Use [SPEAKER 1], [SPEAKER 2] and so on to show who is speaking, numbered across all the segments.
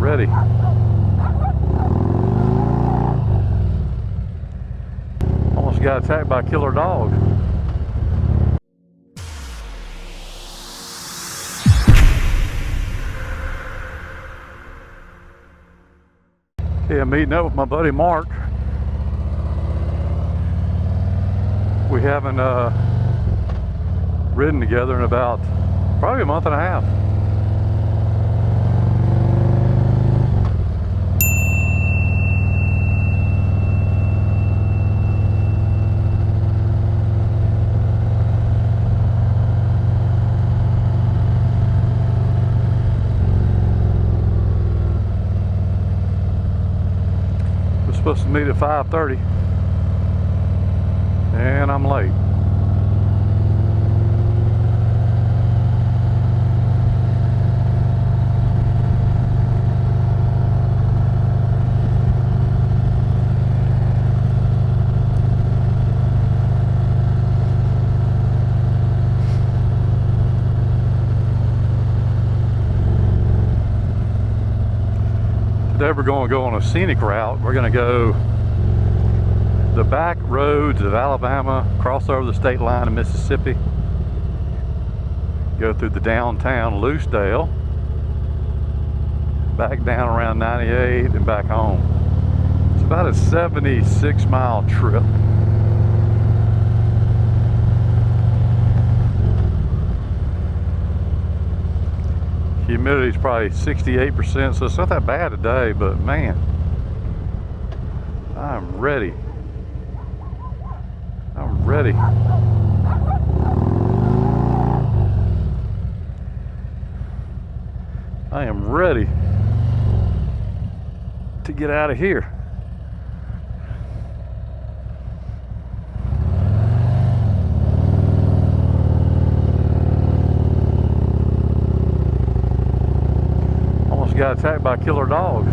[SPEAKER 1] ready. Almost got attacked by a killer dog. Okay, I'm meeting up with my buddy Mark. We haven't ridden together in about probably a month and a half. We're supposed to meet at 5:30, and I'm late. Today we're going to go on a scenic route. We're going to go the back roads of Alabama, cross over the state line of Mississippi, go through the downtown Loosedale, back down around 98 and back home. It's about a 76-mile trip. Humidity is probably 68%, so it's not that bad today, but man, I'm ready. I'm ready. I am ready to get out of here. Got attacked by a killer dog.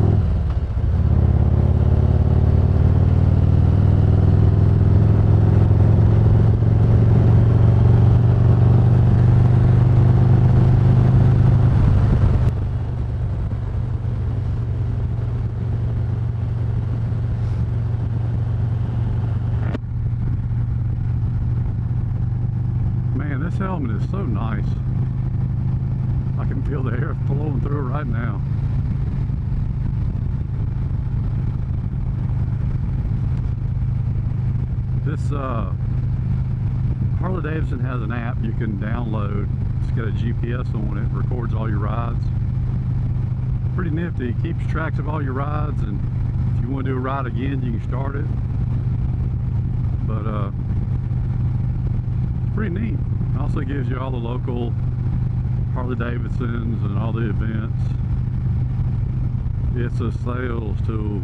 [SPEAKER 1] Man, this helmet is so nice. I can feel the air flowing through it right now. This Harley Davidson has an app you can download. It's got a GPS on it, records all your rides. Pretty nifty. It keeps tracks of all your rides, and if you want to do a ride again, you can start it. But it's pretty neat. It also gives you all the local Harley Davidsons and all the events. It's a sales tool.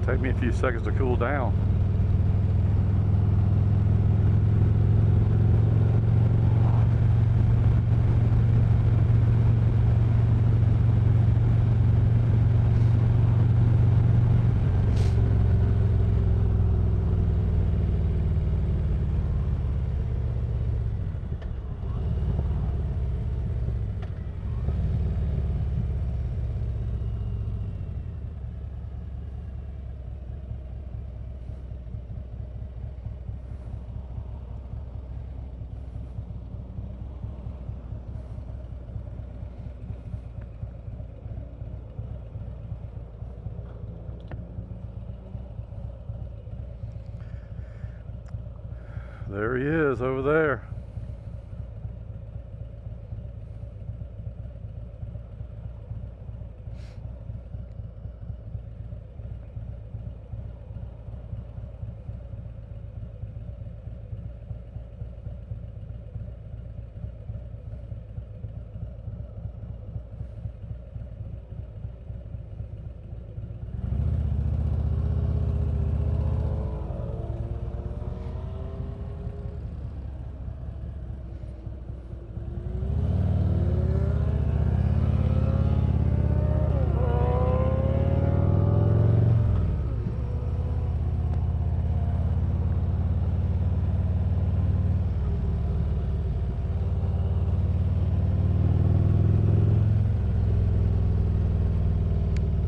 [SPEAKER 1] Take me a few seconds to cool down. There he is over there.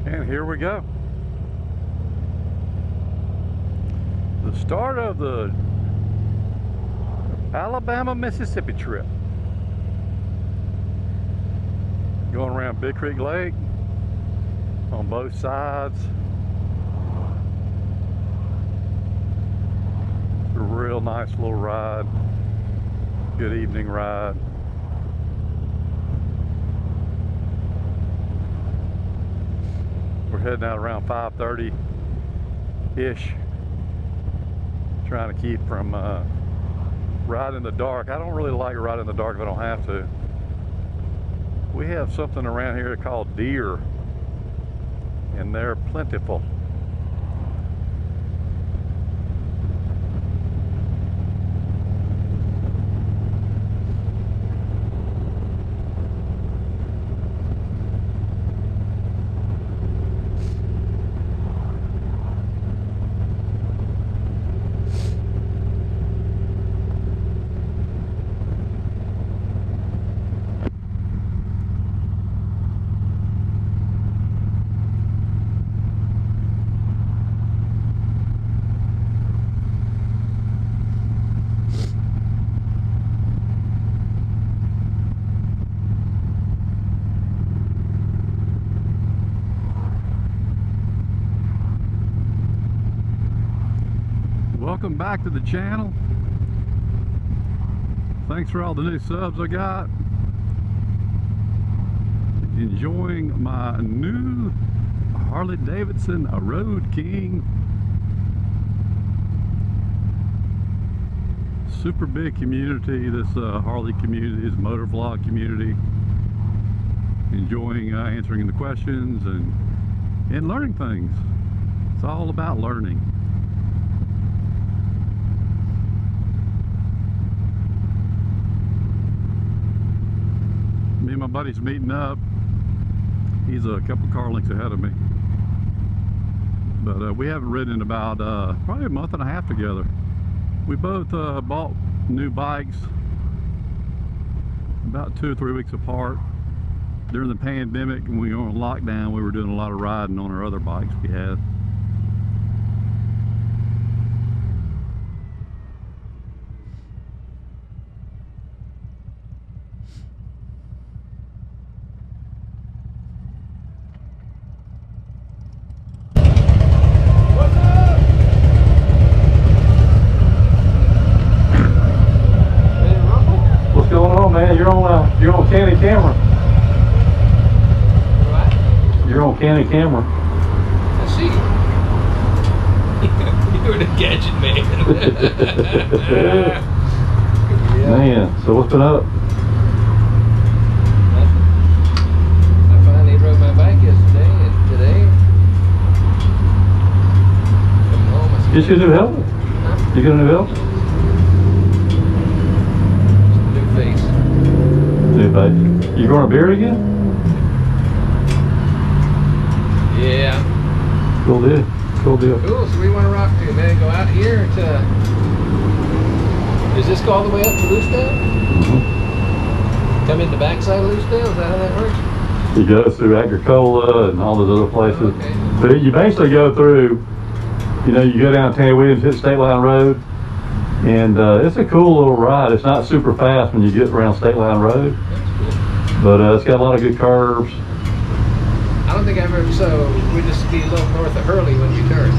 [SPEAKER 1] And here we go. The start of the Alabama-Mississippi trip. Going around Big Creek Lake on both sides. It's a real nice little ride. Good evening ride. We're heading out around 5:30-ish. Trying to keep from riding in the dark. I don't really like riding in the dark if I don't have to. We have something around here called deer, and they're plentiful. Welcome back to the channel. Thanks for all the new subs I got. Enjoying my new Harley Davidson Road King. Super big community, this Harley community, this motor vlog community. Enjoying answering the questions and learning things. It's all about learning. Me and my buddy's meeting up. He's a couple car lengths ahead of me. But we haven't ridden in about probably a month and a half together. We both bought new bikes about 2 or 3 weeks apart. During the pandemic, when we were on lockdown, we were doing a lot of riding on our other bikes we had. You're on Candy camera.
[SPEAKER 2] What?
[SPEAKER 1] You're on Candy camera.
[SPEAKER 2] I see. You're the gadget man. Yeah.
[SPEAKER 1] Man, so what's been up?
[SPEAKER 2] Nothing. I finally rode my bike yesterday and today. Coming home, I
[SPEAKER 1] Get you a new helmet?
[SPEAKER 2] Huh?
[SPEAKER 1] You got a new helmet?
[SPEAKER 2] New face.
[SPEAKER 1] New face. You growing a beard again?
[SPEAKER 2] Yeah.
[SPEAKER 1] Cool deal. Cool deal.
[SPEAKER 2] Cool, so we want to rock to, man. Go out here to... Does this go all the way up to Loosedale?
[SPEAKER 1] Mm-hmm.
[SPEAKER 2] Come in the backside of Loosedale? Is that how that works?
[SPEAKER 1] You go through Agricola and all those other places.
[SPEAKER 2] Okay.
[SPEAKER 1] But you basically go through, you know, you go down Tanny Williams, hit State Line Road, and it's a cool little ride. It's not super fast when you get around State Line Road, but it's got a lot of good curves.
[SPEAKER 2] I don't think I ever, so we just be a little north of Harley when you turn,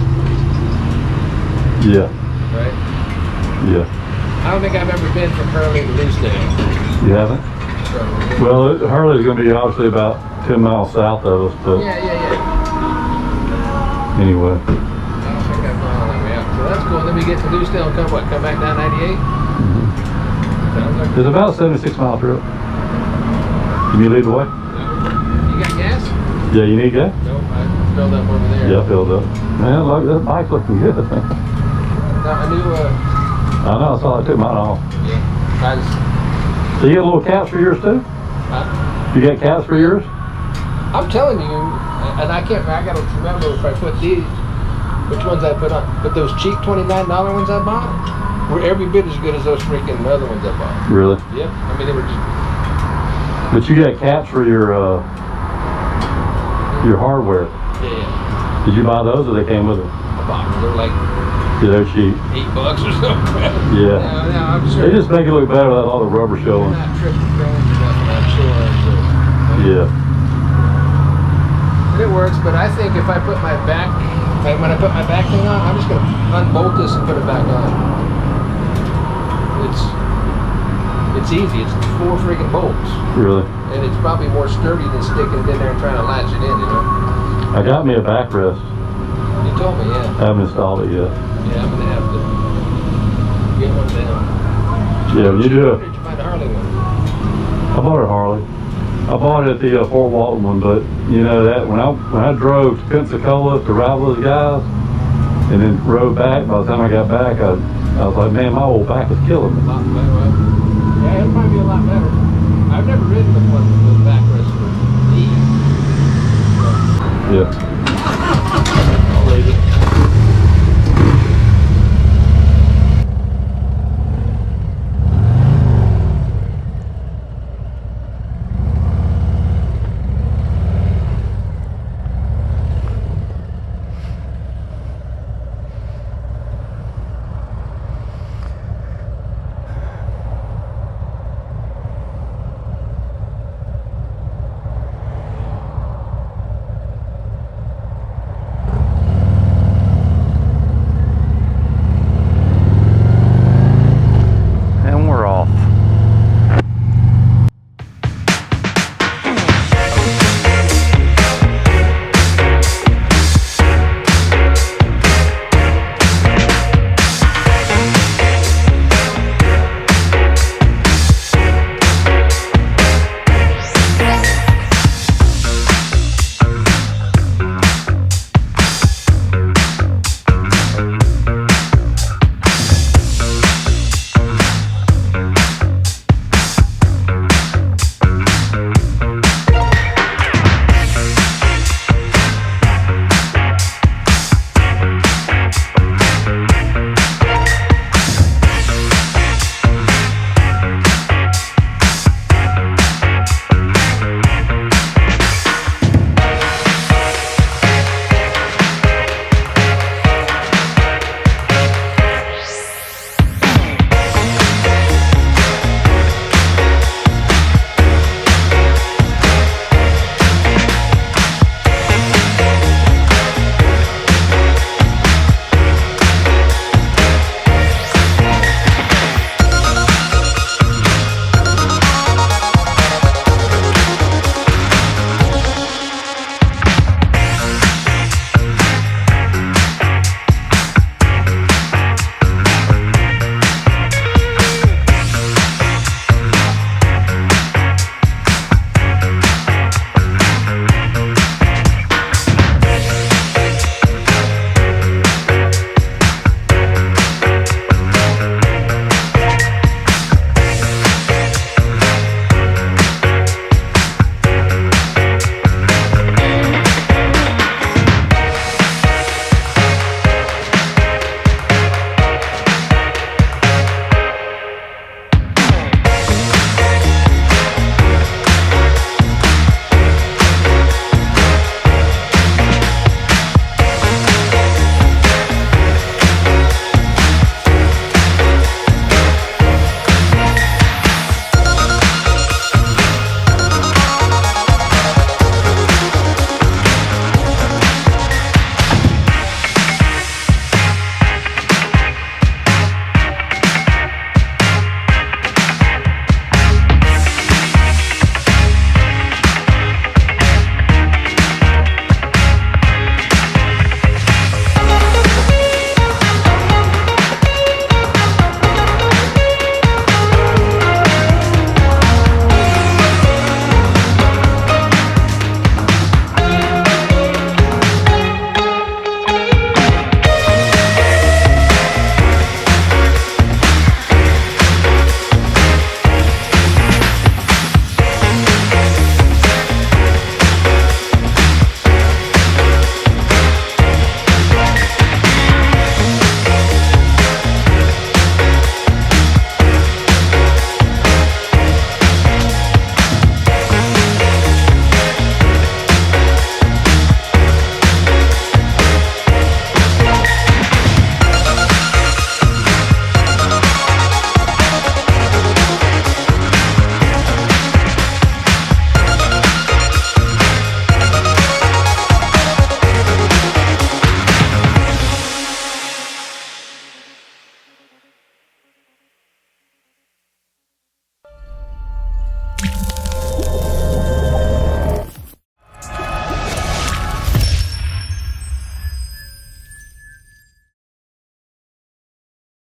[SPEAKER 1] Yeah,
[SPEAKER 2] right?
[SPEAKER 1] yeah.
[SPEAKER 2] I don't think I've ever been from Harley to Lucedale.
[SPEAKER 1] You haven't?
[SPEAKER 2] So,
[SPEAKER 1] Well, Harley's going to be obviously about 10 miles south of us, but
[SPEAKER 2] yeah.
[SPEAKER 1] anyway.
[SPEAKER 2] I don't think I've gone all that way out. So that's cool. Then we get to Lucedale and come back down 98? Sounds like
[SPEAKER 1] It's about a 76-mile trip. Can you lead the way?
[SPEAKER 2] You got gas?
[SPEAKER 1] Yeah, you need gas?
[SPEAKER 2] Nope, I filled up over there.
[SPEAKER 1] Yeah, filled up. Man, look, that bike's looking good.
[SPEAKER 2] Now, I knew,
[SPEAKER 1] I know, I saw I took mine off.
[SPEAKER 2] yeah, I just,
[SPEAKER 1] So you got little caps for yours too? You got caps for yours?
[SPEAKER 2] I'm telling you, and I gotta remember if I put these, which ones I put on. But those cheap $29 ones I bought were every bit as good as those freaking other ones I bought.
[SPEAKER 1] Really?
[SPEAKER 2] Yep. I mean, they were just.
[SPEAKER 1] But you got caps for your hardware.
[SPEAKER 2] Yeah.
[SPEAKER 1] Did you buy those or they came with it?
[SPEAKER 2] I bought them. They're like
[SPEAKER 1] Yeah, they're cheap.
[SPEAKER 2] $8 or something.
[SPEAKER 1] Yeah.
[SPEAKER 2] No, I'm sure.
[SPEAKER 1] They just make it look better without all the rubber
[SPEAKER 2] They're
[SPEAKER 1] showing.
[SPEAKER 2] not triple chrome or nothing, I'm sure.
[SPEAKER 1] Yeah.
[SPEAKER 2] It works, but I think if I put my back, when I put my back thing on, I'm just gonna unbolt this and put it back on. It's easy. It's 4 freaking bolts.
[SPEAKER 1] Really?
[SPEAKER 2] And it's probably more sturdy than sticking it in there and trying to latch it in, you know?
[SPEAKER 1] I got me a backrest.
[SPEAKER 2] You told me, yeah.
[SPEAKER 1] I haven't installed it yet.
[SPEAKER 2] Yeah, I'm gonna have to get one down.
[SPEAKER 1] Yeah, when you do
[SPEAKER 2] Where
[SPEAKER 1] it.
[SPEAKER 2] did you find a Harley one?
[SPEAKER 1] I bought a Harley. I bought it at the Fort Walton one, but you know that when I drove to Pensacola to ride with those guys, and then rode back. By the time I got back, I was like, man, my old back is killing me.
[SPEAKER 2] A lot better. Yeah, it might be a lot better. I've never ridden with one with the backrest for ease.
[SPEAKER 1] Yeah.